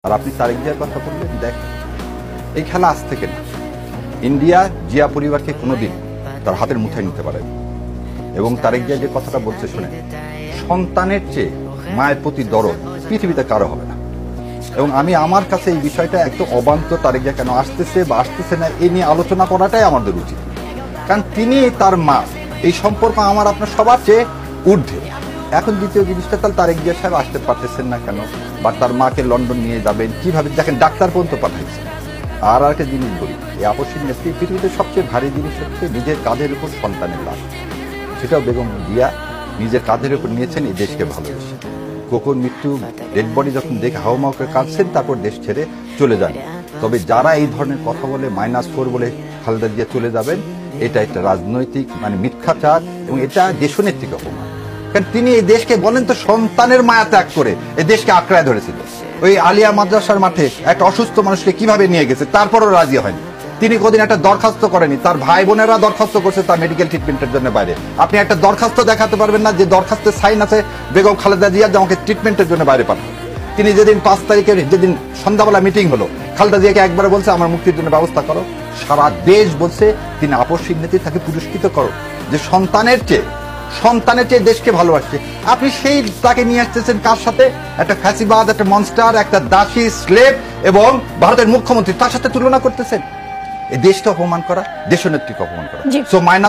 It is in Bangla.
আর আপনি তারেক জিয়ার কথা বললেন, দেখ এই খেলা আজ থেকে না। ইন্ডিয়া জিয়া পরিবারকে কোনোদিন তার হাতের মুঠায় নিতে পারে, এবং তারেক জিয়া যে কথাটা বলছে শুনে, সন্তানের চেয়ে মায়ের প্রতি দরদ পৃথিবীতে কারো হবে না। এবং আমি আমার কাছে এই বিষয়টা একটু অবান্ত, তারেক জিয়া কেন আসতেছে বা আসতেছে না এই নিয়ে আলোচনা করাটাই আমাদের উচিত, কারণ তিনি তার মা, এই সম্পর্ক আমার আপনার সবার চেয়ে ঊর্ধ্বে। এখন দ্বিতীয় জিনিসটা, তাহলে তারেক জিয়া সাহেব আসতে পারতেছেন না কেন, বা তার মাকে লন্ডন নিয়ে যাবেন কিভাবে, দেখেন ডাক্তার পর্যন্ত পাঠাইছেন। আর একটা জিনিস বলি, এই আপসীর নেত্রী পৃথিবীতে সবচেয়ে ভারী জিনিস হচ্ছে নিজের কাঁধের উপর সন্তানের লাশ। সেটাও বেগম জিয়া নিজের কাঁধের উপর নিয়েছেন এই দেশকে ভালোবেসে। কখন মৃত্যু ডেড বডি যখন দেখে হাওমাউকে কাঁদছেন, তারপর দেশ ছেড়ে চলে যান। তবে যারা এই ধরনের কথা বলে -4 বলে খালেদা জিয়া চলে যাবেন, এটা একটা রাজনৈতিক মিথ্যাচার, এবং এটা দেশনেত্রীকে অপমান। কারণ তিনি এই দেশকে বলেন তো সন্তানের মায়া ত্যাগ করে এই দেশকে আঁকড়ায় ধরেছিল। ওই আলিয়া মাদ্রাসার মাঠে একটা অসুস্থ মানুষকে কিভাবে নিয়ে গেছে, তারপরও রাজি হয়নি। তিনি কোনদিন একটা দরখাস্ত করেনি, তার ভাই বোনেরা দরখাস্ত করছে তার মেডিকেল ট্রিটমেন্টের জন্য বাইরে। আপনি একটা দরখাস্ত দেখাতে পারবেন না যে দরখাস্তের সাইন আছে বেগম খালেদা জিয়া যে আমাকে ট্রিটমেন্টের জন্য বাইরে পাঠান। তিনি যেদিন 5 তারিখের যেদিন সন্ধ্যাবেলা মিটিং হলো, খালেদা জিয়াকে একবার বলছে আমার মুক্তির জন্য ব্যবস্থা করো। সারা দেশ বলছে তিনি আপসীর নেত্রী, তাকে পুরস্কৃত করো, যে সন্তানের চেয়ে দেশকে ভালোবাসছে। আপনি সেই তাকে নিয়ে আসতেছেন কার সাথে? একটা ফ্যাসিবাদ, একটা মনস্টার, একটা দাসী স্লেভ এবং ভারতের মুখ্যমন্ত্রী, তার সাথে তুলনা করতেছেন। এই দেশকে অপমান করা, দেশনেত্রীকে অপমান করা। সো